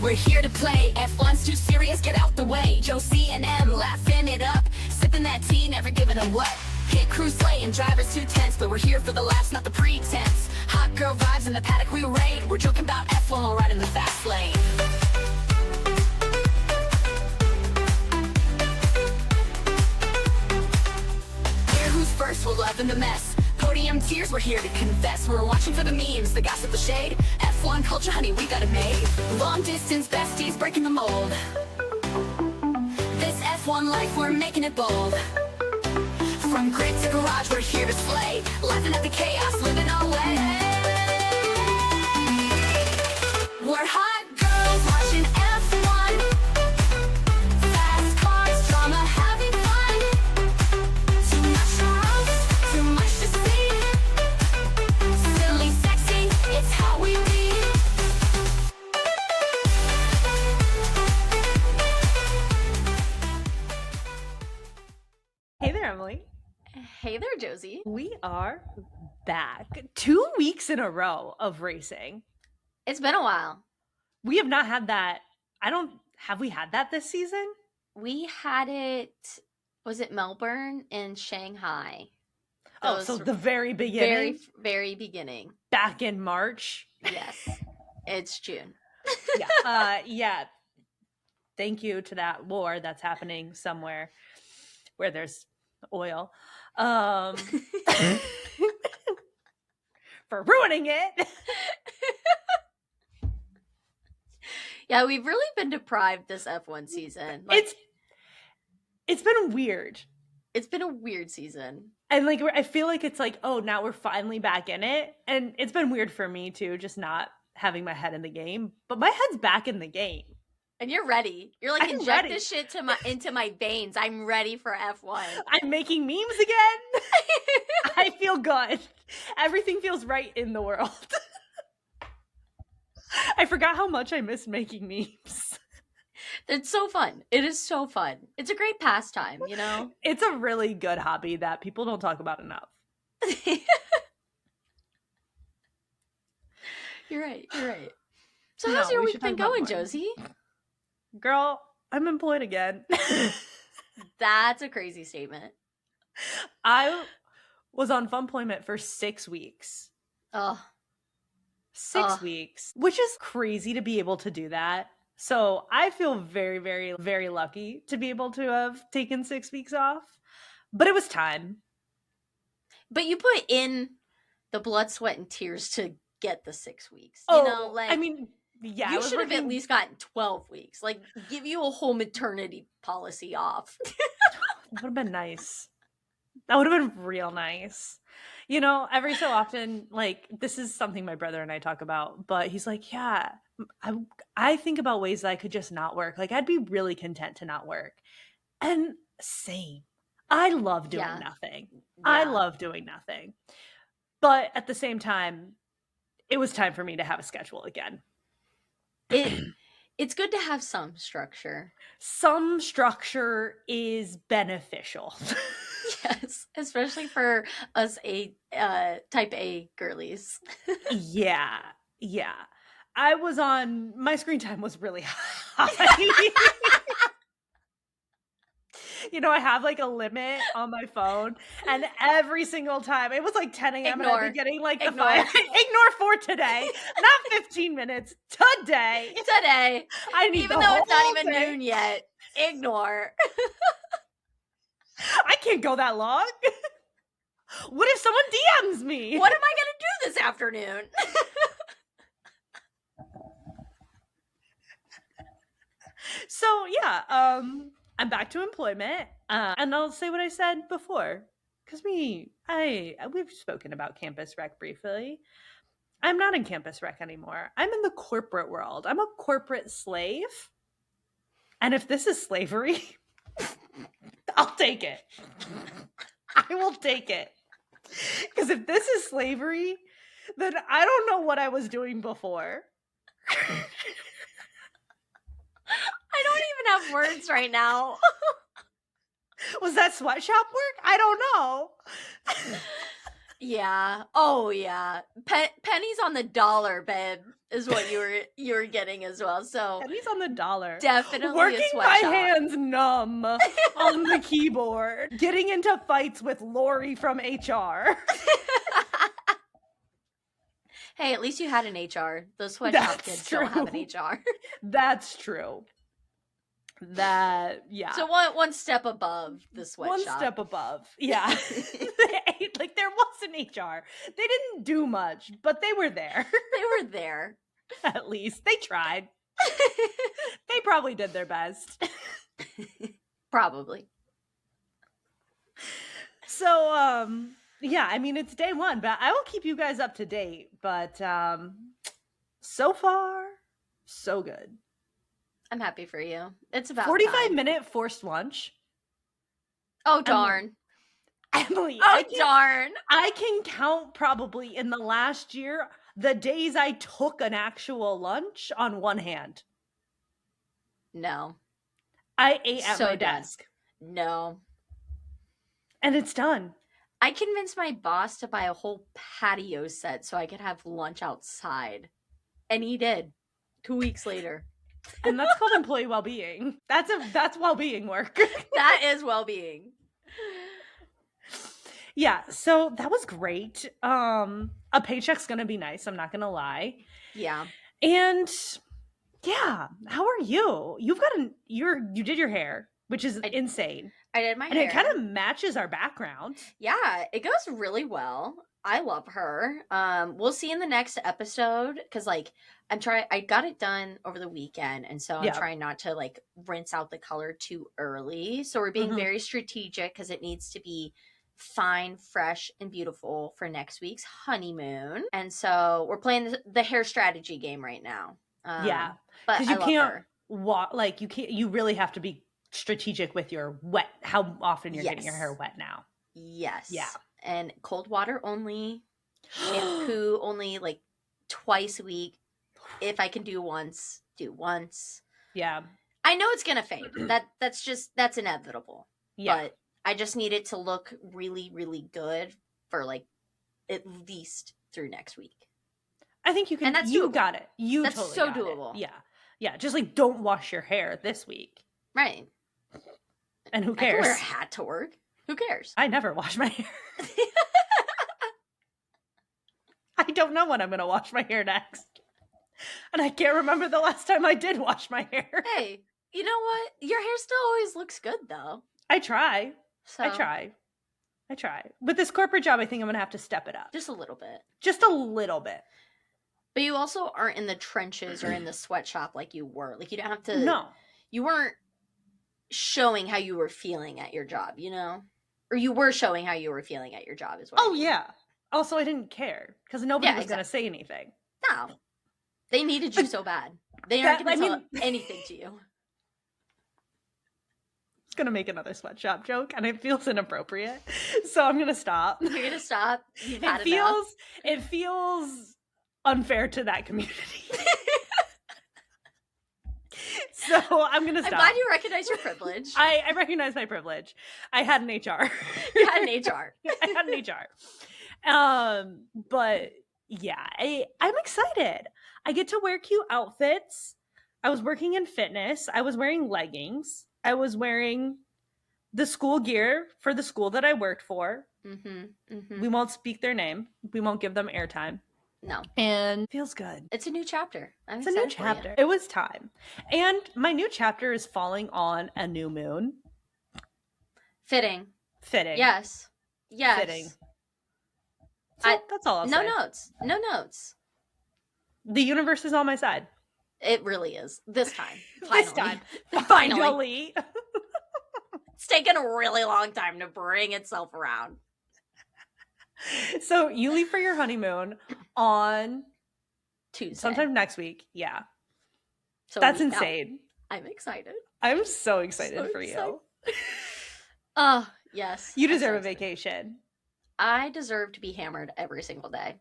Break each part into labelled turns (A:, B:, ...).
A: we're here to play. F1's too serious, get out the way. Joe C and M laughing it up, sipping that tea, never giving a what. Pit crew slaying, drivers too tense, but we're here for the laughs, not the pretense. Hot girl vibes in the paddock we raid, we're joking about F1 while riding the fast lane. Here who's first, we're loving the mess. Podium tears, we're here to confess. We're watching for the memes, the gossip, the shade. F1 culture, honey, we got it made. Long distance besties, breaking the mold. This F1 life, we're making it bold. From grid to garage, we're here to slay. Laughing at the chaos, living our way. We're hot girls watching F1. Fast cars, drama, having fun. Too much house, too much to see. Silly, sexy, it's how we be.
B: Hey there, Emily.
C: Hey there, Josie.
B: We are back 2 weeks in a row of racing.
C: It's been a while.
B: We have not had that. Have we had that this season?
C: We had it, was it Melbourne and Shanghai?
B: So the very beginning?
C: Very, very beginning.
B: Back in March?
C: Yes. It's June.
B: Yeah. Thank you to that war that's happening somewhere where there's oil. For ruining it.
C: Yeah, we've really been deprived this F1 season.
B: It's been weird.
C: It's been a weird season.
B: And I feel like it's like, oh, now we're finally back in it. And it's been weird for me too, just not having my head in the game. But my head's back in the game.
C: And you're ready. You're like,
B: I'm
C: inject
B: ready.
C: this shit into my veins. I'm ready for F1.
B: I'm making memes again. I feel good. Everything feels right in the world. I forgot how much I miss making memes.
C: It's so fun. It is so fun. It's a great pastime, you know?
B: It's a really good hobby that people don't talk about enough.
C: You're right. So
B: No,
C: how's your
B: we
C: week
B: should
C: been
B: talk about
C: going,
B: more.
C: Josie?
B: Girl, I'm employed again.
C: That's a crazy statement.
B: I was on funployment for 6 weeks.
C: Oh,
B: 6 weeks, which is crazy to be able to do that. So I feel very, very, very lucky to be able to have taken 6 weeks off. But it was time.
C: but you put in the blood, sweat, and tears to get the 6 weeks.
B: Oh,
C: You know, like,
B: I mean, yeah.
C: you should have at least gotten 12 weeks. Like, give you a whole maternity policy off.
B: That would have been nice. That would have been real nice. You know, every so often, this is something my brother and I talk about, but he's like, yeah, I think about ways that I could just not work. I'd be really content to not work. And same. I love doing nothing. I
C: Yeah.
B: love doing nothing. But at the same time, it was time for me to have a schedule again.
C: It's good to have some structure.
B: Some structure is beneficial.
C: Yes, especially for us type A girlies.
B: Yeah. My screen time was really high. You know, I have a limit on my phone, and every single time it was 10 a.m. and I'd be getting the
C: Ignore.
B: ignore for today, not 15 minutes today.
C: Today,
B: I need
C: even
B: the
C: though it's
B: whole
C: not even
B: thing.
C: noon yet, ignore.
B: I can't go that long. What if someone DMs me?
C: What am I gonna do this afternoon?
B: So yeah, I'm back to employment, and I'll say what I said before, because we've spoken about campus rec briefly. I'm not in campus rec anymore. I'm in the corporate world. I'm a corporate slave, and if this is slavery, I'll take it. I will take it, because if this is slavery, then I don't know what I was doing before.
C: I don't even have words right now.
B: Was that sweatshop work? I don't know.
C: Yeah. Oh yeah. Pennies on the dollar, babe, is what you were getting as well. So
B: Pennies on the dollar.
C: definitely a
B: Working my
C: sweatshop.
B: hands numb on the keyboard. Getting into fights with Lori from HR.
C: Hey, at least you had an HR. Those sweatshop
B: That's
C: kids don't have an
B: true.
C: HR.
B: That's true. Yeah.
C: So one step above the sweatshop.
B: One step above. Yeah. Like there was an HR. They didn't do much, but they were there.
C: They were there.
B: At least they tried. They probably did their best.
C: Probably.
B: So, yeah, I mean, it's day one, but I will keep you guys up to date. But so far, so good.
C: I'm happy for you. It's about
B: 45-minute forced lunch.
C: Oh, darn.
B: Emily,
C: Oh, darn.
B: I can count probably in the last year the days I took an actual lunch on one hand.
C: No.
B: I ate at
C: So
B: my
C: done.
B: desk.
C: No.
B: And it's done.
C: I convinced my boss to buy a whole patio set so I could have lunch outside. And he did. 2 weeks later.
B: And that's called employee well-being. That's well-being work.
C: That is well-being.
B: Yeah, so that was great. A paycheck's gonna be nice, I'm not gonna lie.
C: Yeah.
B: And yeah, how are you? You did your hair, which is insane.
C: I did my
B: And
C: hair.
B: it kind of matches our background.
C: Yeah, it goes really well. I love her. We'll see in the next episode because like I got it done over the weekend, and so I'm trying not to like rinse out the color too early. So we're being very strategic because it needs to be fine, fresh, and beautiful for next week's honeymoon. And so we're playing the hair strategy game right now.
B: Yeah,
C: but
B: because you
C: I
B: can't
C: love her.
B: you can't. You really have to be strategic with your wet. How often you're getting your hair wet now?
C: Yes.
B: Yeah.
C: And cold water only. Shampoo only like twice a week. If I can do once, do once.
B: Yeah.
C: I know it's gonna fade. That's inevitable.
B: Yeah.
C: But I just need it to look really, really good for like at least through next week.
B: I think you can.
C: And that's
B: you
C: doable.
B: got it. That's
C: totally
B: so
C: got it.
B: doable. Yeah. Yeah. Just like don't wash your hair this week.
C: Right.
B: And who
C: I can
B: cares?
C: wear a hat to work. Who cares?
B: I never wash my hair. I don't know when I'm going to wash my hair next. And I can't remember the last time I did wash my hair.
C: Hey, you know what? Your hair still always looks good though.
B: I try.
C: So
B: I try. With this corporate job, I think I'm going to have to step it up.
C: just a little bit.
B: Just a little bit.
C: But you also aren't in the trenches or in the sweatshop like you were. Like you don't have to.
B: No.
C: You weren't showing how you were feeling at your job, you know? Or you were showing how you were feeling at your job as well.
B: Oh, yeah. Also, I didn't care because nobody was going to say anything.
C: No. They needed you so bad. They aren't going to tell anything to you.
B: I was going to make another sweatshop joke and it feels inappropriate. So I'm going to stop.
C: You're going to stop? You've had enough?
B: It feels unfair to that community. So I'm going to stop.
C: I'm glad you recognize your privilege.
B: I recognize my privilege. I had an HR.
C: You had an HR.
B: I had an HR. But yeah, I'm excited. I get to wear cute outfits. I was working in fitness. I was wearing leggings. I was wearing the school gear for the school that I worked for. We won't speak their name. We won't give them airtime.
C: No.
B: And feels good.
C: It's a new chapter.
B: It's a new chapter. It was time. And my new chapter is falling on a new moon.
C: Fitting.
B: Yes.
C: Fitting.
B: So that's all I'll say.
C: No notes.
B: The universe is on my side.
C: It really is. This time.
B: Finally.
C: It's taken a really long time to bring itself around.
B: So you leave for your honeymoon on
C: Tuesday.
B: Sometime next week. Yeah.
C: So
B: that's insane.
C: I'm excited.
B: I'm so excited for you.
C: Oh, yes.
B: You deserve a vacation.
C: I deserve to be hammered every single day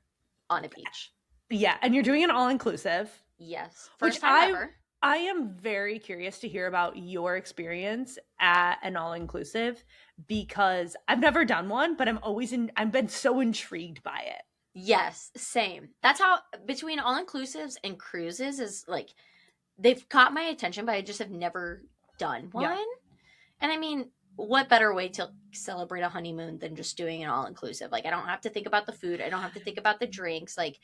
C: on a beach.
B: Yeah, and you're doing an all-inclusive.
C: Yes. First time ever.
B: I am very curious to hear about your experience at an all-inclusive because I've never done one, but I've been so intrigued by it.
C: Yes, same. That's how between all-inclusives and cruises is like they've caught my attention, but I just have never done one.
B: Yeah.
C: And I mean, what better way to celebrate a honeymoon than just doing an all-inclusive? Like I don't have to think about the food, I don't have to think about the drinks. Like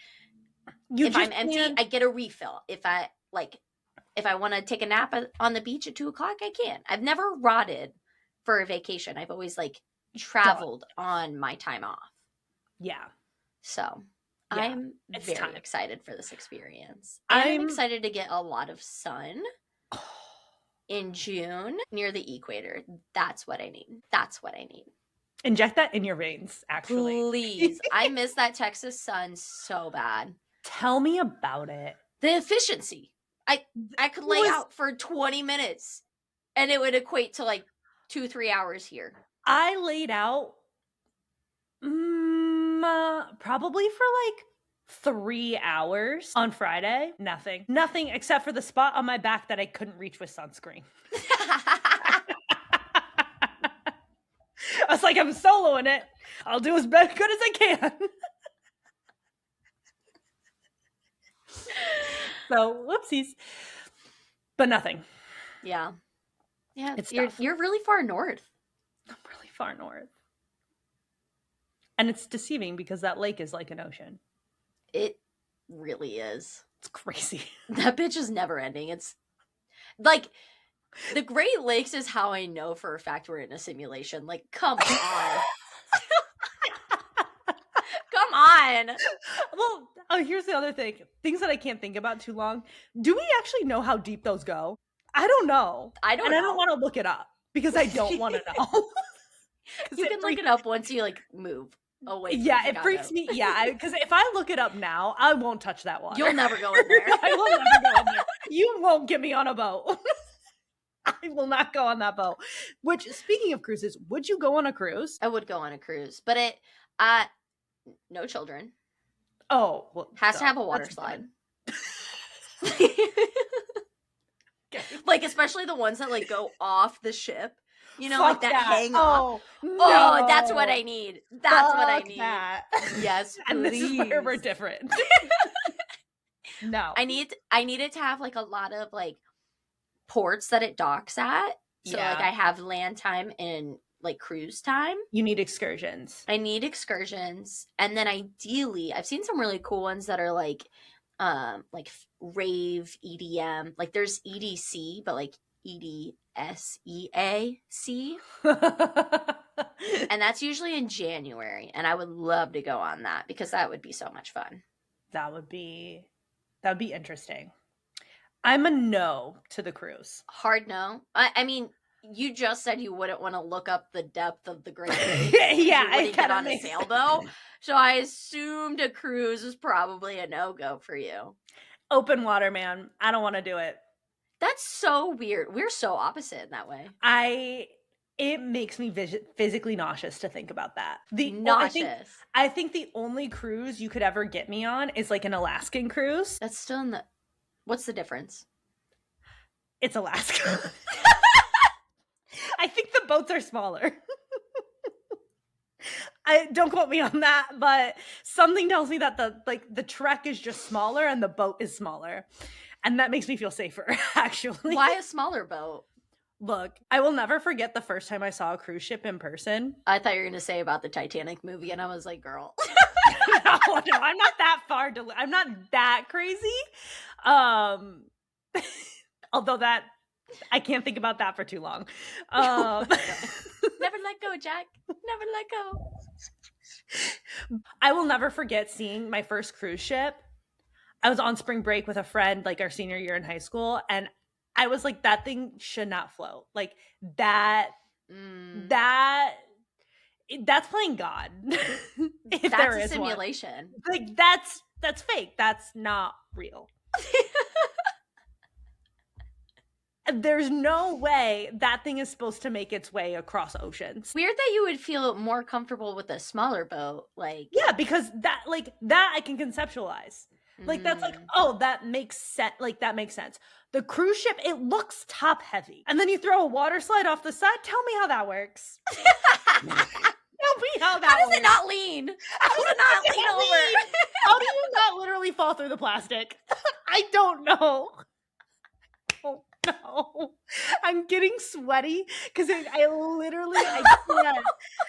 C: if I'm empty, I get a refill. If I want to take a nap on the beach at 2:00, I can. I've never rotted for a vacation. I've always like traveled on my time off.
B: Yeah.
C: So
B: Yeah,
C: I'm very excited for this experience. I'm excited to get a lot of sun in June near the equator. That's what I need. That's what I need.
B: Inject that in your veins, actually.
C: Please. I miss that Texas sun so bad.
B: Tell me about it.
C: The efficiency. I could lay out for 20 minutes and it would equate to like 2-3 hours here.
B: I laid out probably for like 3 hours on Friday. Nothing except for the spot on my back that I couldn't reach with sunscreen. I was like, I'm soloing it. I'll do as good as I can. So whoopsies, but nothing.
C: Yeah. You're really far north.
B: I'm really far north, and it's deceiving because that lake is like an ocean.
C: It really is.
B: It's crazy.
C: That bitch is never ending. It's like the Great Lakes is how I know for a fact we're in a simulation. Like, come on. Come on.
B: Well, here's the other thing. Things that I can't think about too long. Do we actually know how deep those go? I don't know.
C: I don't know.
B: I don't want to look it up because I don't want to know.
C: You can look it up once you like move away from
B: Chicago. It freaks me. Yeah, because if I look it up now, I won't touch that water.
C: You'll never go in there.
B: I will never go in there. You won't get me on a boat. I will not go on that boat. Which, speaking of cruises, would you go on a cruise?
C: I would go on a cruise, but no children.
B: Oh, well,
C: has to have a water slide. Like especially the ones that like go off the ship. You know, like that hang off.
B: No.
C: Oh, that's what I need. That's what I need.
B: That.
C: Yes,
B: and
C: please.
B: This is where we're different. No.
C: I need it to have like a lot of like ports that it docks at. So like I have land time and like cruise time.
B: You need excursions.
C: I need excursions. And then ideally, I've seen some really cool ones that are like rave EDM. Like there's EDC, but like EDSEAC. And that's usually in January. And I would love to go on that because that would be so much fun.
B: That would be interesting. I'm a no to the cruise.
C: Hard no. I mean, you just said you wouldn't want to look up the depth of the Great Lakes.
B: Yeah,
C: I get on a sailboat. So I assumed a cruise is probably a no-go for you.
B: Open water, man. I don't want to do it.
C: That's so weird. We're so opposite in that way.
B: It makes me physically nauseous to think about that.
C: Nauseous.
B: I think the only cruise you could ever get me on is like an Alaskan cruise.
C: That's still in the... What's the difference?
B: It's Alaska. I think the boats are smaller. Don't quote me on that, but something tells me that the trek is just smaller and the boat is smaller. And that makes me feel safer, actually.
C: Why a smaller boat?
B: Look, I will never forget the first time I saw a cruise ship in person.
C: I thought you were going to say about the Titanic movie, and I was like, girl.
B: No, I'm not that far. I'm not that crazy. Although that, I can't think about that for too long.
C: Never let go, Jack. Never let go.
B: I will never forget seeing my first cruise ship. I was on spring break with a friend, like our senior year in high school, and I was like, that thing should not float. Like that's playing God. If
C: that's
B: there
C: a
B: is
C: simulation.
B: One. Like that's fake. That's not real. There's no way that thing is supposed to make its way across oceans.
C: Weird that you would feel more comfortable with a smaller boat. Like,
B: yeah, because that I can conceptualize. Like, that's like, oh, that makes sense. Like, that makes sense. The cruise ship, it looks top heavy. And then you throw a water slide off the side. Tell me how that works. Tell me how that
C: How does
B: works.
C: it not lean? How does it not lean over?
B: How do you not literally fall through the plastic? I don't know. Oh no. I'm getting sweaty because I can't.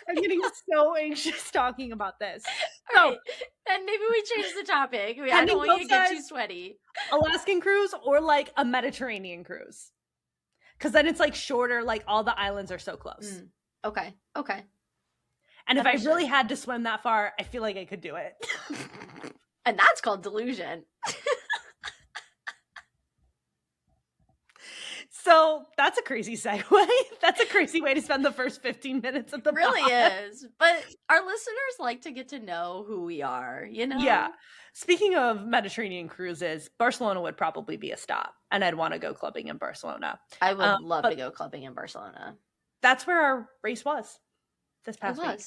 B: I'm getting so anxious talking about this. So,
C: Right. Then maybe we change the topic. I
B: Pending
C: don't want you to get too
B: both
C: sweaty.
B: Alaskan cruise or like a Mediterranean cruise. Because then it's like shorter, like all the islands are so close.
C: Okay.
B: And if I really had to swim that far, I feel like I could do it.
C: And that's called delusion.
B: So that's a crazy segue. That's a crazy way to spend the first 15 minutes of the
C: really
B: pod.
C: is. But our listeners like to get to know who we are, you know?
B: Yeah. Speaking of Mediterranean cruises, Barcelona would probably be a stop, and I'd want to go clubbing in Barcelona.
C: I would love to go clubbing in Barcelona.
B: That's where our race was this past week.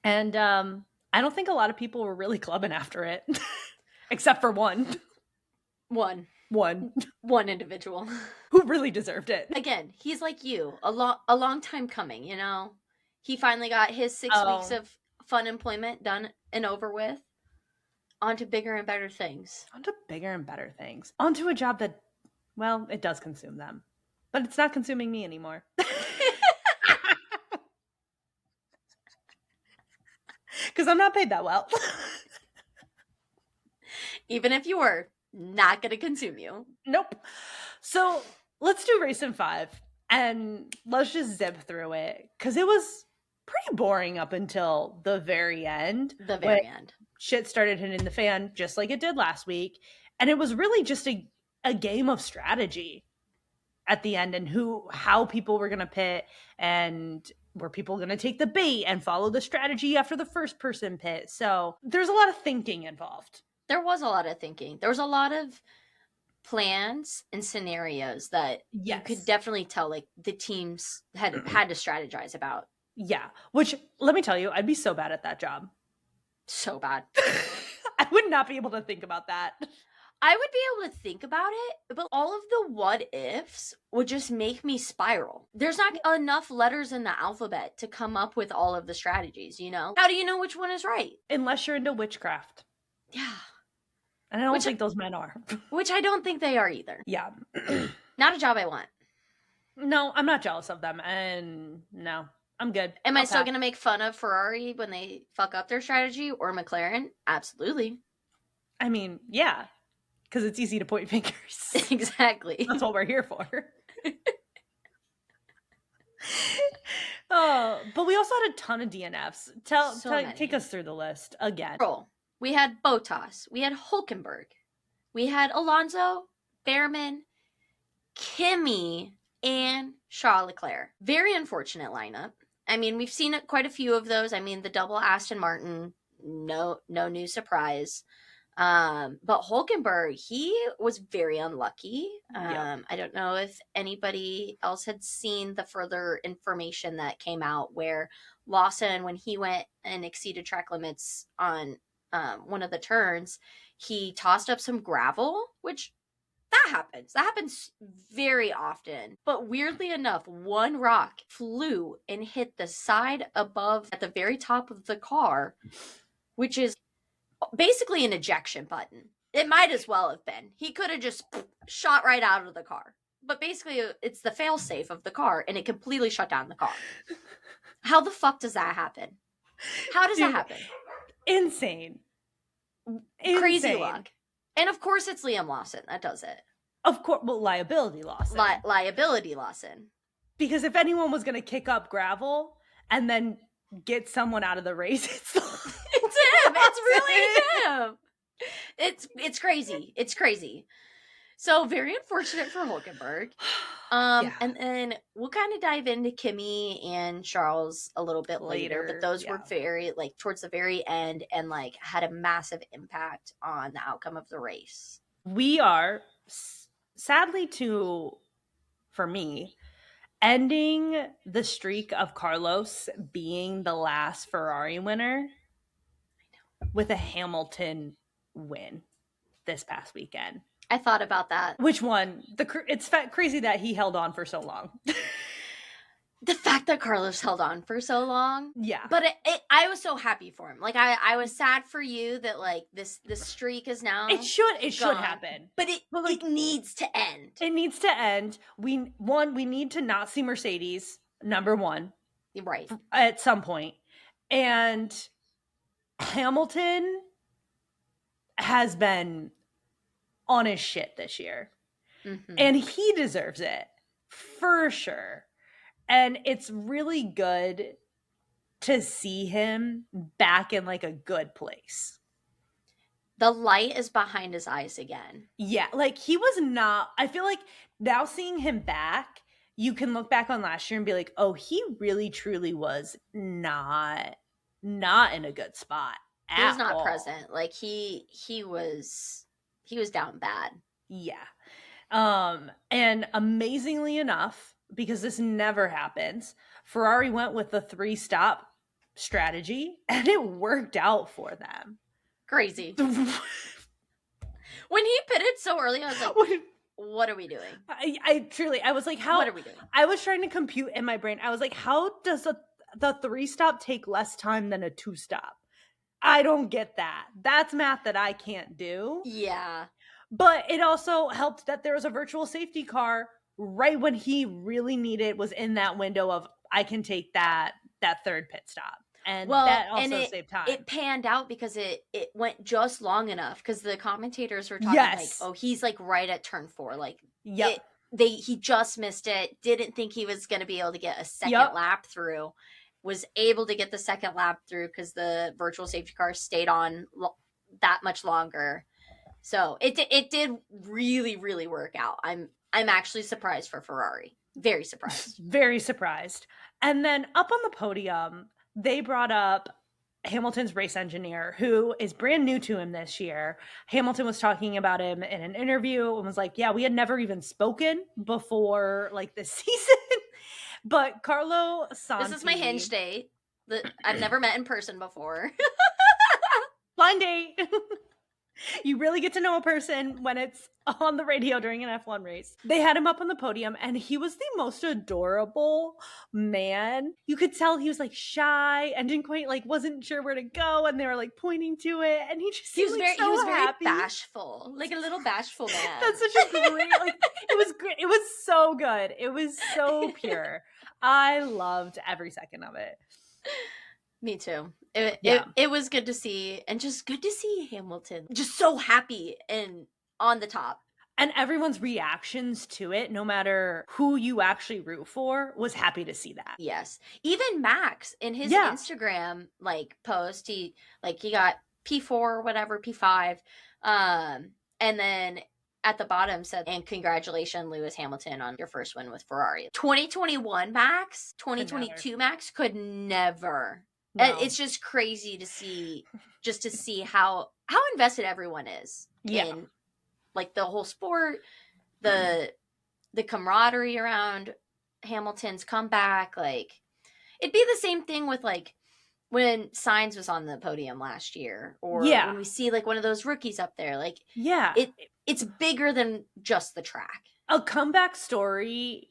B: And I don't think a lot of people were really clubbing after it, except for one. One
C: individual
B: who really deserved it.
C: Again, he's like you, a long time coming, you know. He finally got his 6 weeks of fun employment done and over with. On to bigger and better things.
B: On to a job that, well, it does consume them, but it's not consuming me anymore. Because I'm not paid that well.
C: Even if you were, not going to consume you.
B: Nope. So let's do Race in 5 and let's just zip through it because it was pretty boring up until the very end. Shit started hitting the fan just like it did last week. And it was really just a game of strategy at the end and how people were going to pit and were people going to take the bait and follow the strategy after the first person pit. So there's a lot of thinking involved.
C: There was a lot of thinking. There was a lot of plans and scenarios that you could definitely tell like the teams had to strategize about.
B: Yeah, which let me tell you, I'd be so bad at that job.
C: So bad.
B: I would not be able to think about that.
C: I would be able to think about it, but all of the what ifs would just make me spiral. There's not enough letters in the alphabet to come up with all of the strategies, you know? How do you know which one is right?
B: Unless you're into witchcraft.
C: Yeah.
B: And I don't think those men are.
C: Which I don't think they are either.
B: Yeah.
C: Not a job I want.
B: No, I'm not jealous of them. And no, I'm good.
C: Am I still going to make fun of Ferrari when they fuck up their strategy or McLaren? Absolutely.
B: I mean, yeah. Because it's easy to point fingers.
C: Exactly.
B: That's what we're here for. But we also had a ton of DNFs. Take us through the list again.
C: We had Bottas. We had Hülkenberg. We had Alonso, Behrman, Kimi, and Charles Leclerc. Very unfortunate lineup. I mean, we've seen quite a few of those. I mean, the double Aston Martin, no new surprise. But Hülkenberg, he was very unlucky. I don't know if anybody else had seen the further information that came out where Lawson, when he went and exceeded track limits on one of the turns, he tossed up some gravel, which that happens. That happens very often. But weirdly enough, one rock flew and hit the side above at the very top of the car, which is basically an ejection button. It might as well have been. He could have just shot right out of the car. But basically, it's the failsafe of the car, and it completely shut down the car. How the fuck does that happen? How does that happen?
B: Insane.
C: Crazy luck. And of course, it's Liam Lawson that does it.
B: Of course, well, liability Lawson.
C: Liability Lawson.
B: Because if anyone was going to kick up gravel and then get someone out of the race, it's
C: him. It's really him. It's crazy. It's crazy. So very unfortunate for Hülkenberg. And then we'll kind of dive into Kimi and Charles a little bit later. But those were very towards the very end and had a massive impact on the outcome of the race.
B: We are sadly for me, ending the streak of Carlos being the last Ferrari winner with a Hamilton win. this past weekend.
C: I thought about that.
B: Which one? It's crazy that he held on for so long.
C: The fact that Carlos held on for so long.
B: Yeah.
C: But I was so happy for him. Like, I was sad for you that, like, this streak is now
B: It should happen.
C: But it needs to end.
B: It needs to end. We need to not see Mercedes, number one.
C: Right.
B: At some point. And Hamilton has been on his shit this year. Mm-hmm. And he deserves it. For sure. And it's really good to see him back in like a good place.
C: The light is behind his eyes again.
B: Yeah, like he was not, I feel like now seeing him back, you can look back on last year and be like, oh, he really truly was not in a good spot.
C: He was not present. Like he was down bad.
B: Yeah. And amazingly enough, because this never happens, Ferrari went with the 3-stop strategy and it worked out for them.
C: Crazy. When he pitted so early, I was like, what are we doing?
B: I truly, I was like, what are we doing? I was trying to compute in my brain. I was like, how does the 3-stop take less time than a 2-stop? I don't get that. That's math that I can't do.
C: Yeah.
B: But it also helped that there was a virtual safety car right when he really needed, was in that window of, I can take that third pit stop. And that also saved time.
C: It panned out because it went just long enough, because the commentators were talking like, oh, he's like right at turn 4. Like, he just missed it. Didn't think he was going to be able to get a second lap through. Was able to get the second lap through because the virtual safety car stayed on that much longer. So it did really, really work out. I'm actually surprised for Ferrari. Very surprised.
B: Very surprised. And then up on the podium, they brought up Hamilton's race engineer, who is brand new to him this year. Hamilton was talking about him in an interview and was like, yeah, we had never even spoken before like this season. But Carlo Santi.
C: This is my hinge date that I've never met in person before.
B: Blind date. You really get to know a person when it's on the radio during an F1 race. They had him up on the podium and he was the most adorable man. You could tell he was like shy and didn't quite like, wasn't sure where to go, and they were like pointing to it, and he was
C: very bashful, like a little bashful man.
B: That's such a great, like, it was great. It was so good. It was so pure. I loved every second of it.
C: Me too. It was good to see, and just good to see Hamilton just so happy and on the top.
B: And everyone's reactions to it, no matter who you actually root for, was happy to see that.
C: Yes. Even Max in his Instagram like post, he got P4 or whatever, P5. And then at the bottom said, and congratulations, Lewis Hamilton, on your first win with Ferrari. 2021 Max, 2022 Max could never. No. It's just crazy to see how invested everyone is in like the whole sport, the camaraderie around Hamilton's comeback. Like, it'd be the same thing with like when Sainz was on the podium last year, or when we see like one of those rookies up there. Like, it's bigger than just the track.
B: A comeback story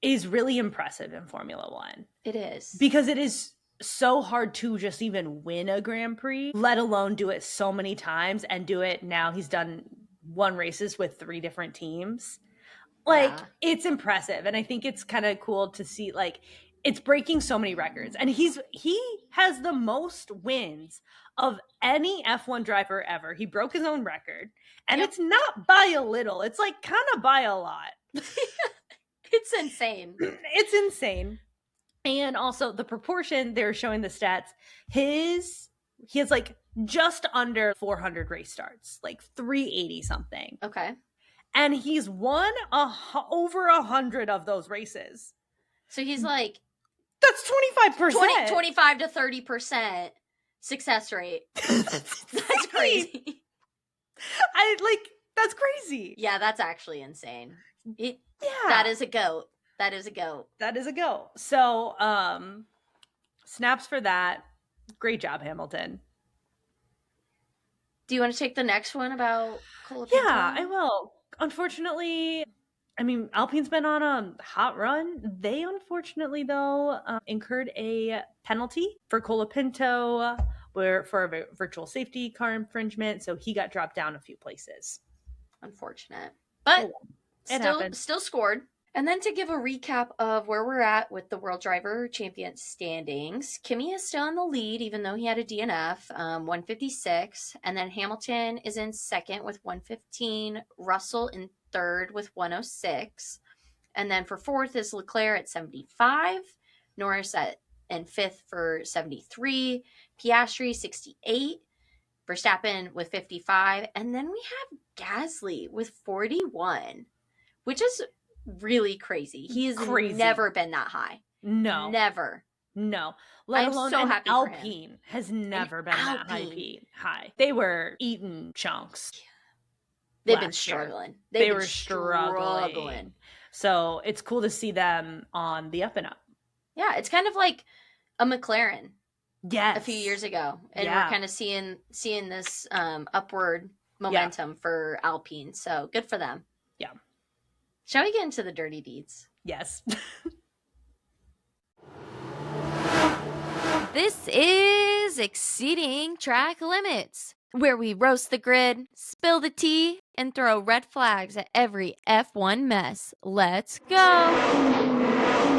B: is really impressive in Formula One.
C: It is,
B: because it is so hard to just even win a Grand Prix, let alone do it so many times, and do it now. He's won races with 3 different teams. Like, it's impressive. And I think it's kind of cool to see, like, it's breaking so many records. And he has the most wins of any F1 driver ever. He broke his own record. And it's not by a little. It's like kind of by a lot.
C: It's insane.
B: It's insane. And also the proportion, they're showing the stats. He has like just under 400 race starts, like 380 something.
C: Okay.
B: And he's won over 100 of those races.
C: So he's like,
B: that's 25%.
C: 25 to 30% success rate. That's crazy.
B: That's crazy.
C: Yeah, that's actually insane. That is a goat. That is a go.
B: So, snaps for that. Great job, Hamilton.
C: Do you want to take the next one about Colapinto?
B: Yeah, I will. Unfortunately, I mean, Alpine's been on a hot run. They unfortunately, though, incurred a penalty for Colapinto for a virtual safety car infringement. So he got dropped down a few places.
C: Unfortunate. But
B: it happened.
C: Still scored. And then to give a recap of where we're at with the World Driver Champion standings, Kimi is still in the lead, even though he had a DNF, 156. And then Hamilton is in second with 115. Russell in third with 106. And then for fourth is Leclerc at 75. Norris in fifth for 73. Piastri 68. Verstappen with 55. And then we have Gasly with 41, which is really crazy. He's never been that high.
B: No.
C: Never.
B: No. Let alone so happy Alpine has never been that high. They were eating chunks.
C: They've been struggling.
B: They were struggling. So it's cool to see them on the up and up.
C: Yeah, it's kind of like a McLaren.
B: Yes.
C: A few years ago. And we're kind of seeing this upward momentum for Alpine. So good for them.
B: Yeah.
C: Shall we get into the dirty deeds?
B: Yes.
D: This is Exceeding Track Limits, where we roast the grid, spill the tea, and throw red flags at every F1 mess. Let's go!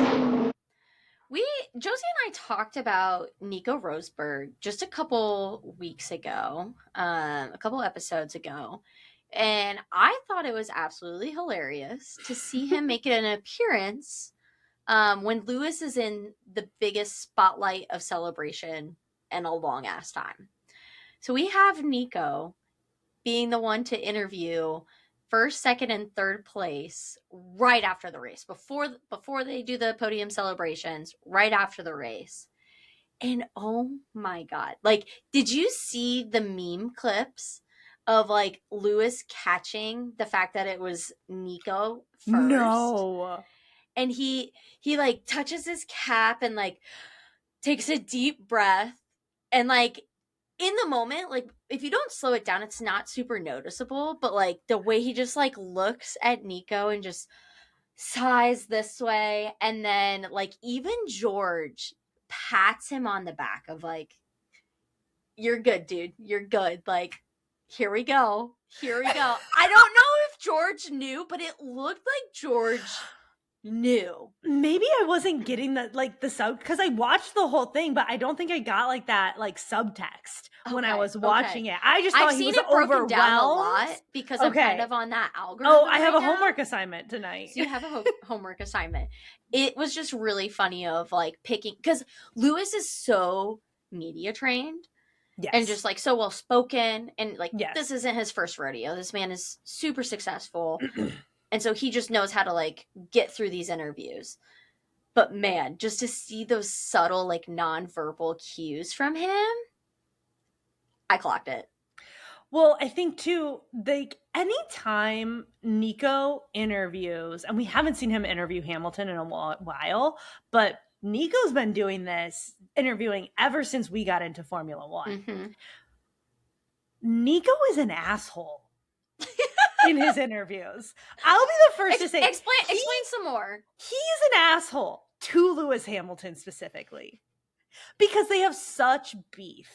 C: Josie and I talked about Nico Rosberg just a couple weeks ago, a couple episodes ago, and I thought it was absolutely hilarious to see him make an appearance when Lewis is in the biggest spotlight of celebration in a long ass time. So we have Nico being the one to interview first, second, and third place right after the race, before they do the podium celebrations, right after the race. And oh my God, like, did you see the meme clips of like Lewis catching the fact that it was Nico first?
B: No.
C: And he like touches his cap and like takes a deep breath, and like in the moment, like if you don't slow it down, it's not super noticeable, but like the way he just like looks at Nico and just sighs this way, and then like even George pats him on the back of like, you're good, dude, you're good, like here we go. I don't know if George knew, but it looked like George knew.
B: Maybe I wasn't getting the sub, because I watched the whole thing, but I don't think I got like that like subtext when I was watching it. I just thought he was overwhelmed. Down a lot
C: because I'm kind of on that algorithm.
B: Oh, I have a homework assignment tonight.
C: So you have a homework assignment. It was just really funny of like picking, because Lewis is so media trained. Yes. And just like so well spoken, and like this isn't his first rodeo. This man is super successful. And so he just knows how to like get through these interviews. But man, just to see those subtle like nonverbal cues from him, I clocked it.
B: Well, I think too, like anytime Nico interviews, and we haven't seen him interview Hamilton in a while, but Nico's been doing this interviewing ever since we got into Formula One. Mm-hmm. Nico is an asshole in his interviews. I'll be the first to say.
C: Explain some more.
B: He's an asshole to Lewis Hamilton specifically because they have such beef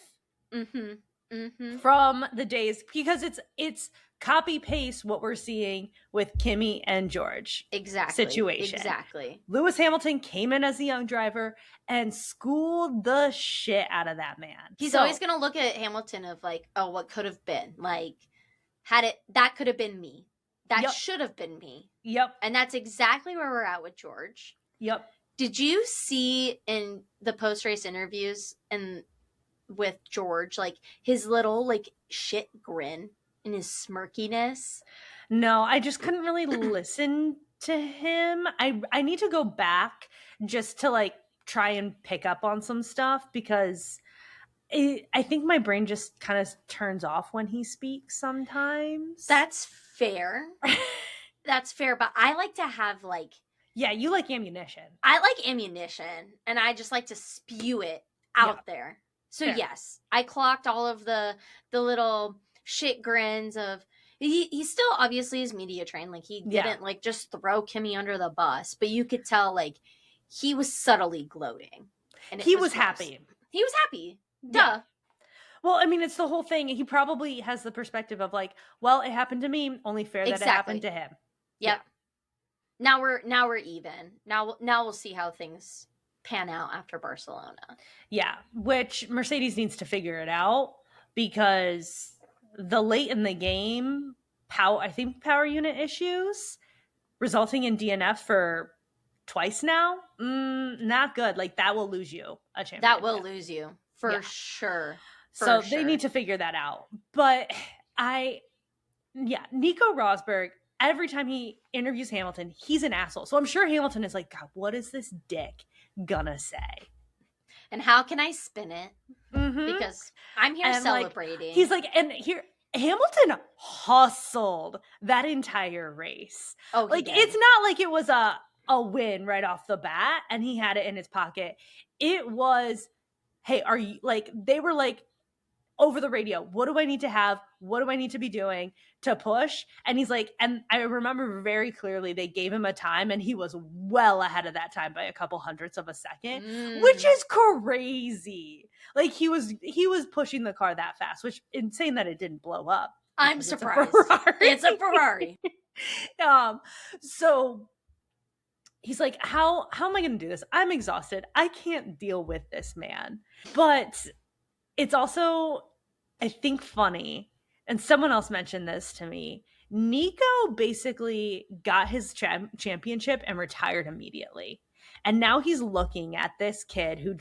B: from the days, because it's copy paste what we're seeing with Kimi and George situation.
C: Exactly.
B: Lewis Hamilton came in as a young driver and schooled the shit out of that man.
C: He's always going to look at Hamilton of like, oh, what could have been? Like, that could have been me. That should have been me.
B: Yep.
C: And that's exactly where we're at with George.
B: Yep.
C: Did you see in the post-race interviews and with George, like his little like shit grin and his smirkiness?
B: No, I just couldn't really listen to him. I need to go back just to like try and pick up on some stuff, because I think my brain just kind of turns off when he speaks sometimes.
C: That's fair. That's fair, but I like to have like...
B: Yeah, you like ammunition.
C: I like ammunition, and I just like to spew it out there. So yes, I clocked all of the little shit grins of he still obviously is media trained. Like he didn't like just throw Kimmy under the bus, but you could tell like he was subtly gloating. And
B: he was happy.
C: He was happy. Duh.
B: Yeah. Well, I mean, it's the whole thing. He probably has the perspective of like, well, it happened to me, only fair that it happened to him.
C: Yep. Yeah. Now we're even. Now we'll see how things pan out after Barcelona.
B: Yeah, which Mercedes needs to figure it out because the late in the game power unit issues resulting in DNF for twice now, not good. Like that will lose you a championship.
C: That will lose you for sure.
B: So they need to figure that out. But Nico Rosberg, every time he interviews Hamilton, he's an asshole. So I'm sure Hamilton is like, God, what is this dick gonna say?
C: And how can I spin it? Because I'm here celebrating.
B: He's like, and here Hamilton hustled that entire race.
C: Oh,
B: like it's not like it was a win right off the bat and he had it in his pocket. It was, hey, are you like, they were like over the radio, what do I need to have? What do I need to be doing to push? And he's like, and I remember very clearly they gave him a time and he was well ahead of that time by a couple hundredths of a second, which is crazy. Like he was pushing the car that fast, which insane that it didn't blow up.
C: I'm surprised. It's a Ferrari.
B: So he's like, how am I going to do this? I'm exhausted. I can't deal with this man. But it's also, I think, funny, and someone else mentioned this to me. Nico basically got his championship and retired immediately. And now he's looking at this kid who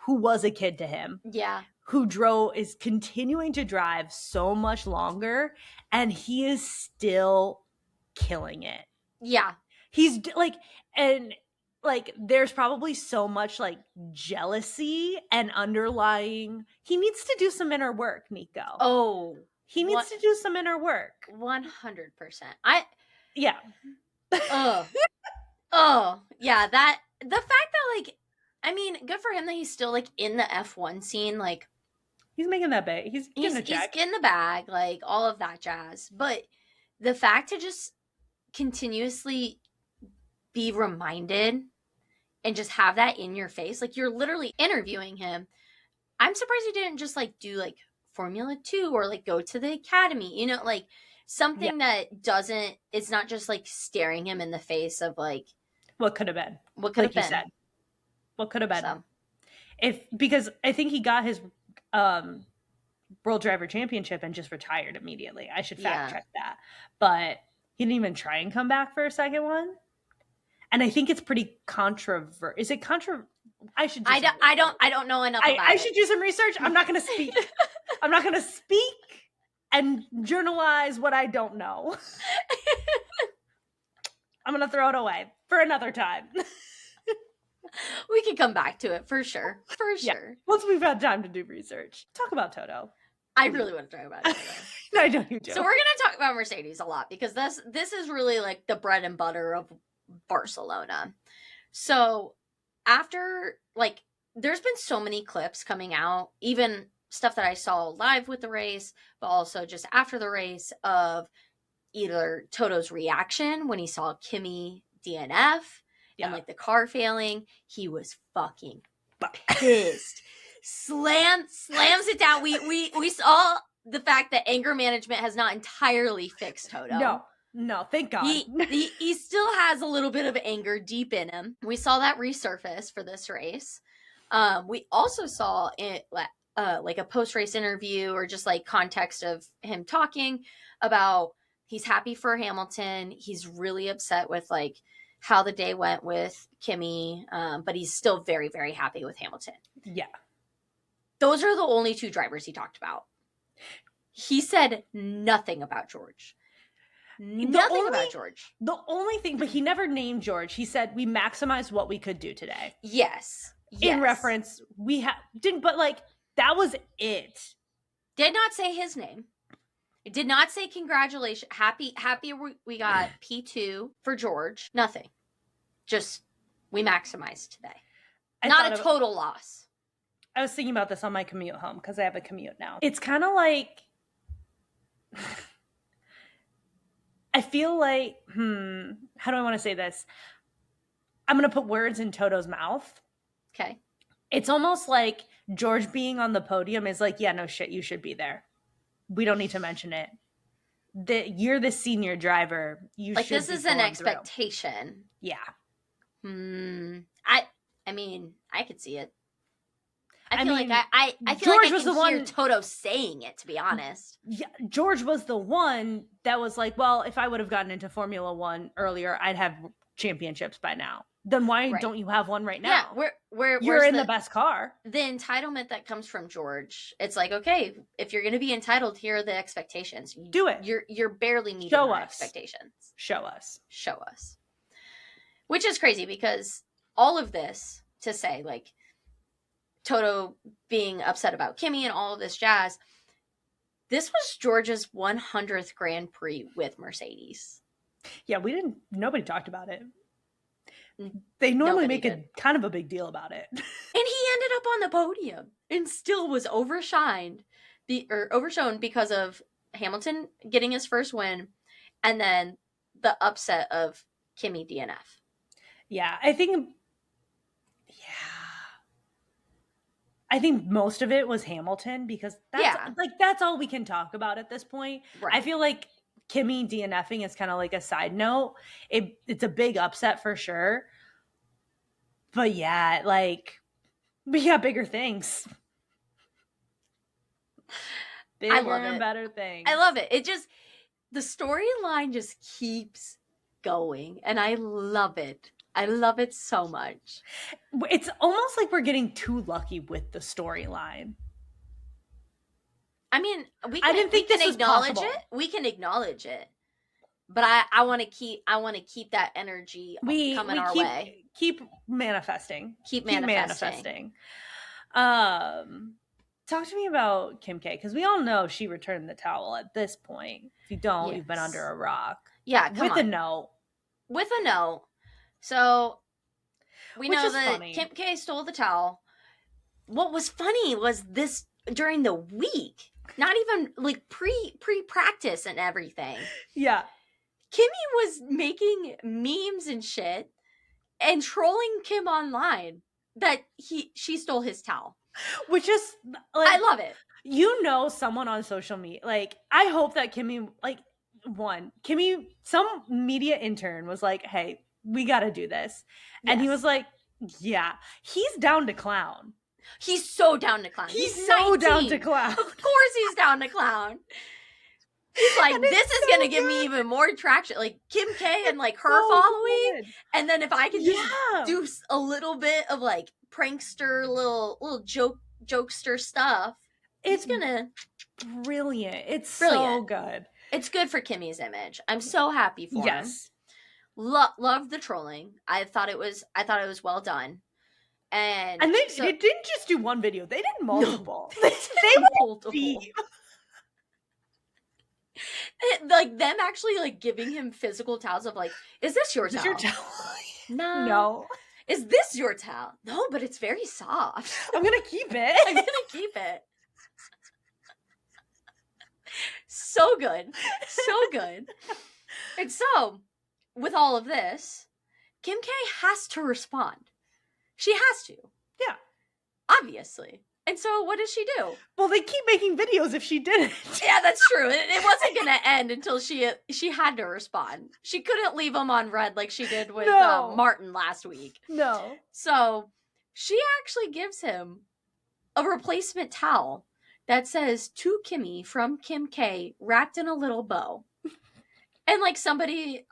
B: was a kid to him.
C: Yeah.
B: Who is continuing to drive so much longer, and he is still killing it.
C: Yeah.
B: He's like, and like there's probably so much like jealousy and underlying. He needs to do some inner work, Nico.
C: Oh,
B: he needs to do some inner work.
C: 100%.
B: Yeah.
C: Oh, yeah. The fact that like, I mean, good for him that he's still like in the F1 scene. Like
B: he's making that bag. He's getting a check.
C: He's getting the bag, like all of that jazz. But the fact to just continuously be reminded and just have that in your face, like you're literally interviewing him. I'm surprised he didn't just like do like Formula 2 or like go to the academy, like something that it's not just like staring him in the face of like
B: what could have been.
C: What could have been.
B: You said. What could have been.
C: So.
B: Because I think he got his World Driver Championship and just retired immediately. I should fact check that. But he didn't even try and come back for a second one. And I think it's pretty controversial. Is it I should. I
C: don't know enough about it.
B: I should do some research. I'm not going to speak. I'm not going to speak and journalize what I don't know. I'm going to throw it away for another time.
C: We can come back to it for sure. For sure.
B: Once we've had time to do research. Talk about Toto.
C: I really want to talk about Toto.
B: No, I don't. You do.
C: So we're going to talk about Mercedes a lot because this is really like the bread and butter of Barcelona. So after like there's been so many clips coming out, even stuff that I saw live with the race, but also just after the race of either Toto's reaction when he saw Kimmy DNF and like the car failing. He was fucking pissed. Slams it down. We saw the fact that anger management has not entirely fixed Toto.
B: No, thank God.
C: He still has a little bit of anger deep in him. We saw that resurface for this race. We also saw it like a post-race interview or just like context of him talking about he's happy for Hamilton. He's really upset with like how the day went with Kimmy, but he's still very, very happy with Hamilton.
B: Yeah.
C: Those are the only two drivers he talked about. He said nothing about George. Nothing about George.
B: The only thing, but he never named George. He said we maximized what we could do today.
C: Yes.
B: In reference, didn't, but like that was it.
C: Did not say his name. It did not say congratulations. Happy we got P2 for George. Nothing. Just we maximized today. Not a total loss.
B: I was thinking about this on my commute home because I have a commute now. It's kind of like I feel like, how do I want to say this? I'm going to put words in Toto's mouth.
C: Okay.
B: It's almost like George being on the podium is like, yeah, no shit, you should be there. We don't need to mention it. You're the senior driver. You
C: like,
B: should
C: this
B: be
C: is an
B: going
C: expectation.
B: through. Yeah.
C: I mean, I could see it.
B: I
C: feel
B: mean,
C: like I feel
B: George
C: like I
B: was
C: can
B: the
C: hear
B: one-
C: Toto saying it, to be honest.
B: Yeah, George was the one that was like, well, if I would have gotten into Formula One earlier, I'd have championships by now. Then why
C: Right.
B: don't you have one right
C: Yeah,
B: now?
C: you're
B: You're in the best car.
C: The entitlement that comes from George. It's like, okay, if you're going to be entitled, here are the expectations.
B: Do it.
C: You're barely meeting
B: Show
C: our
B: us.
C: expectations.
B: Show us.
C: Show us. Which is crazy because all of this to say, like, Toto being upset about Kimmy and all of this jazz, this was George's 100th Grand Prix with Mercedes.
B: Yeah, nobody talked about it. They normally
C: Nobody
B: make
C: did.
B: kind of a big deal about it.
C: And he ended up on the podium and still was overshone because of Hamilton getting his first win and then the upset of Kimmy DNF.
B: Yeah, I think most of it was Hamilton because that's all we can talk about at this point.
C: Right.
B: I feel like Kimmy DNFing is kind of like a side note. It's a big upset for sure. But yeah, like, we got bigger things. Bigger
C: I love
B: and
C: it.
B: better things.
C: I love it. The storyline just keeps going and I love it. I love it so much.
B: It's almost like we're getting too lucky with the storyline.
C: I mean, we
B: I didn't think
C: can
B: this was
C: acknowledge
B: possible.
C: it. We can acknowledge it. But I want to keep that energy coming our way.
B: Keep manifesting.
C: Keep manifesting.
B: Talk to me about Kim K, because we all know she returned the towel at this point. If you don't, you've been under a rock.
C: Yeah,
B: with a note.
C: With a note. So we know that
B: funny.
C: Kim K stole the towel. What was funny was this during the week, not even like pre-practice and everything.
B: Yeah.
C: Kimmy was making memes and shit and trolling Kim online that she stole his towel.
B: Which is like,
C: I love it.
B: You know, someone on social media, like, I hope that Kimmy, some media intern was like, hey, we got to do this. And
C: Yes.
B: he was like, yeah, he's down to clown.
C: He's so down to clown.
B: He's so
C: 19.
B: down to clown.
C: Of course he's down to clown. He's like, this is going to give me even more traction. Like, Kim K and, like, her following.
B: Good.
C: And then if I can just do a little bit of, like, prankster, little jokester stuff, it's going to...
B: Brilliant. It's
C: Brilliant.
B: so good.
C: It's good for Kimmy's image. I'm so happy for him.
B: Yes.
C: Loved the trolling. I thought it was well done. And
B: they didn't just do one video. They did multiple.
C: No,
B: they were
C: multiple.
B: deep.
C: Like them actually like giving him physical towels of like, is this your towel? Nah.
B: No.
C: Is this your towel? No, but it's very soft.
B: I'm gonna keep it.
C: I'm gonna keep it. So good. So good. And so, with all of this, Kim K has to respond. She has to.
B: Yeah.
C: Obviously. And so what does she do?
B: Well, they keep making videos if she didn't.
C: Yeah, that's true. It wasn't going to end until she had to respond. She couldn't leave them on red like she did with Martin last week.
B: No.
C: So she actually gives him a replacement towel that says, to Kimmy from Kim K, wrapped in a little bow. And like somebody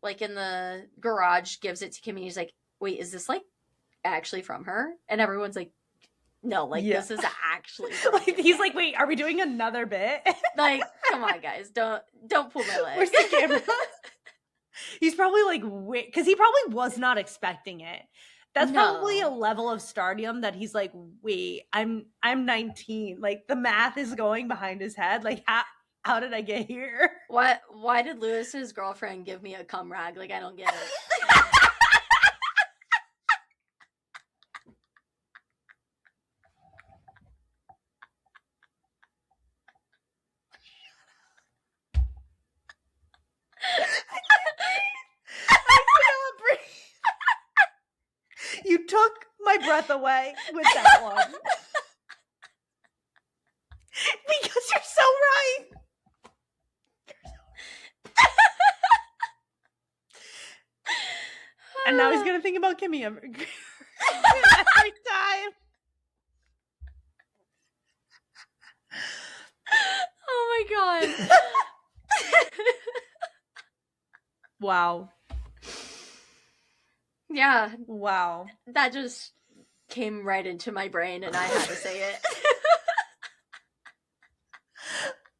C: like in the garage gives it to Kimmy. He's like, wait, is this like actually from her? And everyone's like, no, like this is actually
B: like, he's like, wait, are we doing another bit?
C: Like, come on, guys, don't pull my leg.
B: Where's the camera? He's probably like, wait, because he probably was not expecting it. That's probably a level of stardom that he's like, wait, I'm 19. Like the math is going behind his head. Like how did I get here?
C: Why did Lewis's girlfriend give me a cum rag? Like I don't get it.
B: breath away with that one. Because you're so right. And now he's gonna think about Kimmy every time.
C: Oh my god.
B: Wow.
C: Yeah,
B: Wow.
C: that just came right into my brain and I had to say it.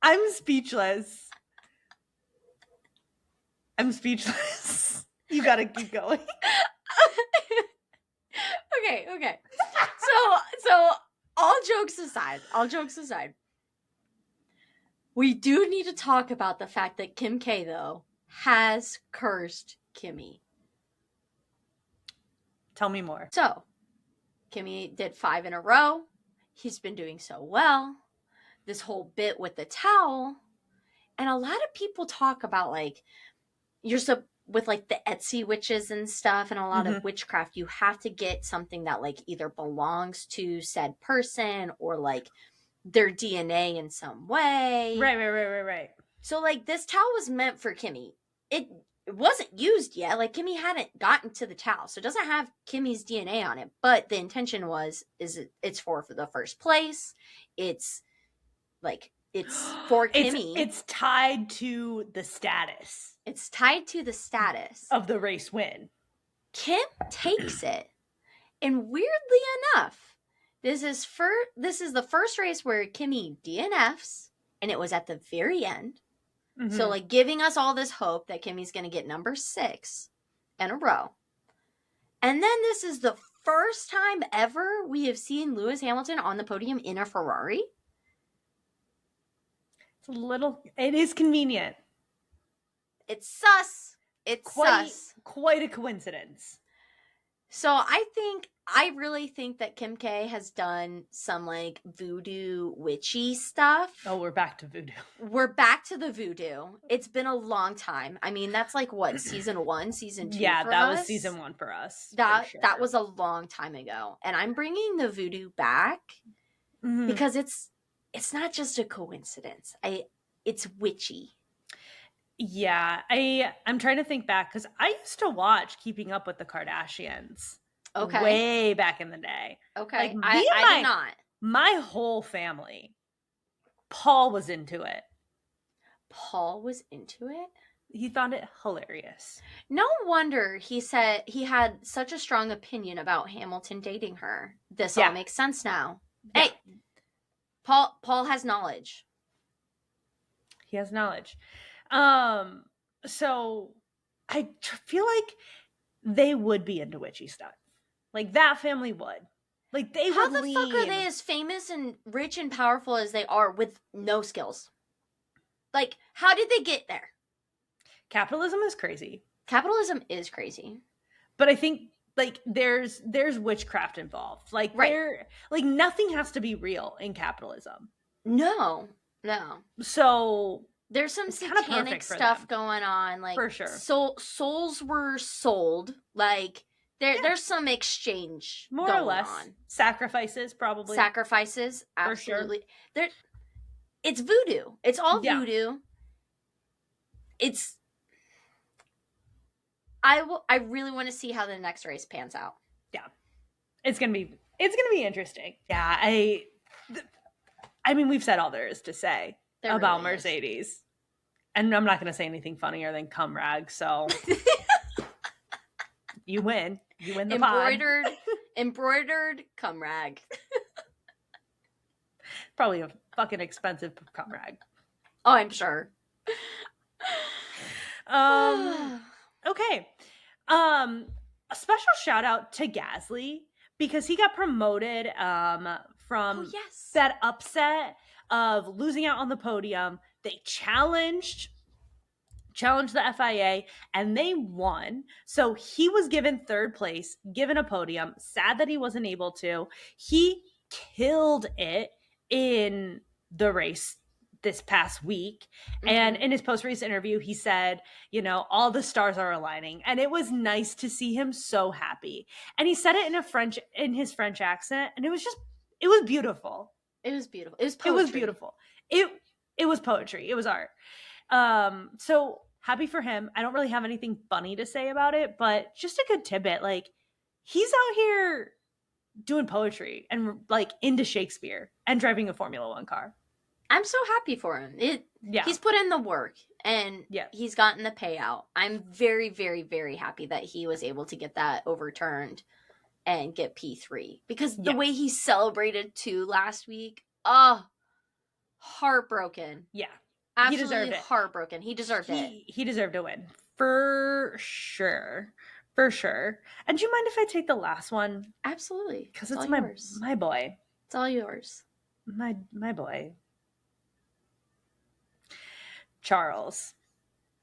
B: I'm speechless. You gotta keep going.
C: Okay. So all jokes aside, we do need to talk about the fact that Kim K, though, has cursed Kimmy.
B: Tell me more.
C: So, Kimmy did 5 in a row. He's been doing so well. This whole bit with the towel. And a lot of people talk about, like, with, like, the Etsy witches and stuff and a lot of witchcraft, you have to get something that, like, either belongs to said person or, like, their DNA in some way.
B: Right.
C: So, like, this towel was meant for Kimmy. It wasn't used yet. Like, Kimmy hadn't gotten to the towel, so it doesn't have Kimmy's DNA on it. But the intention it's for the first place. It's for Kimmy.
B: It's tied to the status.
C: It's tied to the status
B: of the race win.
C: Kim takes it, and weirdly enough, this is the first race where Kimmy DNFs, and it was at the very end. Mm-hmm. So, like, giving us all this hope that Kimmy's going to get number 6 in a row. And then this is the first time ever we have seen Lewis Hamilton on the podium in a Ferrari.
B: It is convenient.
C: It's sus. It's sus.
B: Quite a coincidence.
C: So I really think that Kim K has done some, like, voodoo witchy stuff.
B: Oh, we're back to voodoo.
C: We're back to the voodoo. It's been a long time. I mean, that's like what, season 1, season 2
B: Yeah,
C: for
B: that
C: us?
B: was season 1 for us.
C: That was a long time ago. And I'm bringing the voodoo back because it's not just a coincidence. It's witchy.
B: Yeah, I'm trying to think back because I used to watch Keeping Up with the Kardashians.
C: Okay.
B: Way back in the day.
C: Okay.
B: Like,
C: I did not.
B: My whole family, Paul was into it.
C: Paul was into it?
B: He thought it hilarious.
C: No wonder he said he had such a strong opinion about Hamilton dating her. This all makes sense now. Yeah. Hey, Paul has knowledge.
B: He has knowledge. So I feel like they would be into witchy stuff. Like, that family would. Like, they
C: How
B: would
C: the fuck are they as famous and rich and powerful as they are with no skills? Like, how did they get there?
B: Capitalism is crazy.
C: Capitalism is crazy.
B: But I think, like, there's witchcraft involved. Like, like, nothing has to be real in capitalism.
C: No. So there's some satanic stuff going on. Like, for sure. Souls were sold. Like, there's some exchange
B: more
C: going
B: or less
C: on.
B: Sacrifices, probably.
C: Absolutely. For sure. It's voodoo. It's all voodoo. I really want to see how the next race pans out.
B: Yeah. It's gonna be interesting. Yeah, I mean, we've said all there is to say about really Mercedes. And I'm not gonna say anything funnier than cum rag, so you win. You win the
C: embroidered cum rag.
B: Probably a fucking expensive cum rag.
C: Oh, I'm sure.
B: Okay. A special shout out to Gasly because he got promoted from that upset of losing out on the podium. They challenged the FIA and they won. So he was given 3rd place, given a podium. Sad that he wasn't able to. He killed it in the race this past week. And in his post-race interview, he said, you know, all the stars are aligning. And it was nice to see him so happy. And he said it in his French accent. And it was beautiful.
C: It was beautiful. It was poetry.
B: It was beautiful. It was poetry. It was art. So happy for him. I don't really have anything funny to say about it, but just a good tidbit. Like, he's out here doing poetry and like into Shakespeare and driving a Formula One car.
C: I'm so happy for him. He's put in the work and he's gotten the payout. I'm very, very, very happy that he was able to get that overturned and get P3, because the way he celebrated too last week, heartbroken.
B: Yeah.
C: Absolutely
B: he deserved it.
C: Heartbroken. He deserved it.
B: He deserved a win. For sure. For sure. And do you mind if I take the last one?
C: Absolutely.
B: Because it's my boy.
C: It's all yours.
B: My boy. Charles.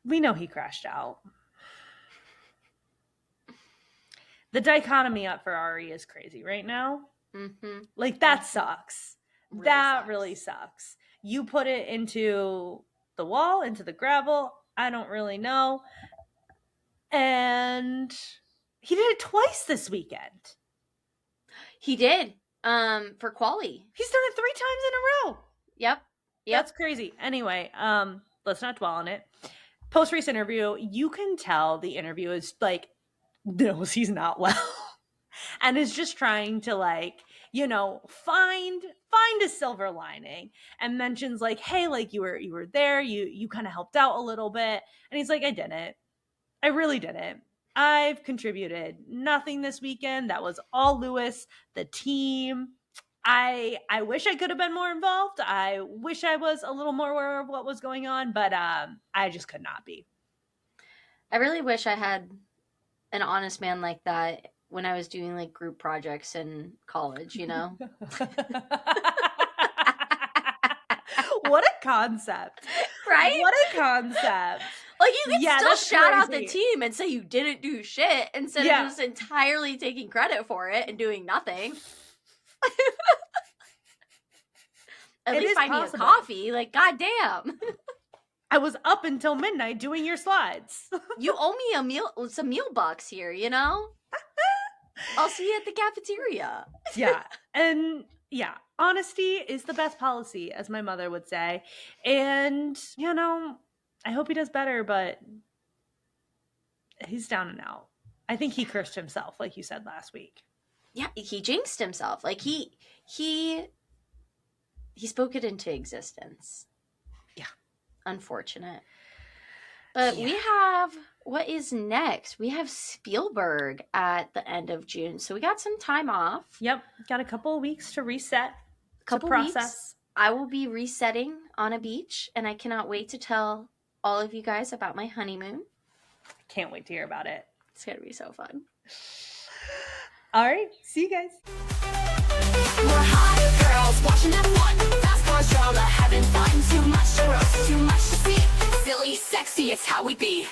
B: We know he crashed out. The dichotomy at Ferrari is crazy right now.
C: Mm-hmm.
B: Like, that sucks. Really sucks. You put it into the wall, into the gravel. I don't really know. And he did it twice this weekend.
C: He did. For quali.
B: He's done it 3 times in a row.
C: Yep.
B: That's crazy. Anyway, let's not dwell on it. Post-race interview, you can tell the interview is like, knows he's not well. And is just trying to, like, you know, find a silver lining, and mentions like, hey, like, you were there, you kind of helped out a little bit. And he's like, I didn't. I really didn't. I've contributed nothing this weekend. That was all Lewis, the team. I wish I could have been more involved. I wish I was a little more aware of what was going on, but I just could not be.
C: I really wish I had an honest man like that when I was doing like group projects in college, you know?
B: What a concept.
C: Right?
B: What a concept.
C: Like, you can still shout out the
B: crazy.
C: team and say you didn't do shit instead of just entirely taking credit for it and doing nothing. At
B: It
C: least
B: is
C: buy me a
B: possible.
C: coffee. Like, goddamn.
B: I was up until midnight doing your slides.
C: You owe me some meal bucks here, you know? I'll see you at the cafeteria.
B: Yeah. And yeah, honesty is the best policy, as my mother would say. And, you know, I hope he does better, but he's down and out. I think he cursed himself, like you said last week.
C: Yeah, he jinxed himself. Like, he spoke it into existence.
B: Yeah.
C: Unfortunate. But we have, what is next? We have Spielberg at the end of June. So we got some time off.
B: Yep. Got a couple of weeks to reset,
C: Couple
B: to process.
C: weeks. I will be resetting on a beach, and I cannot wait to tell all of you guys about my honeymoon.
B: Can't wait to hear about it.
C: It's going to be so fun.
B: All right. See you guys.
A: We're hot girls watching F1. Fast cars drama, having fun. Too much to roast, too much to see. Silly, sexy, it's how we be.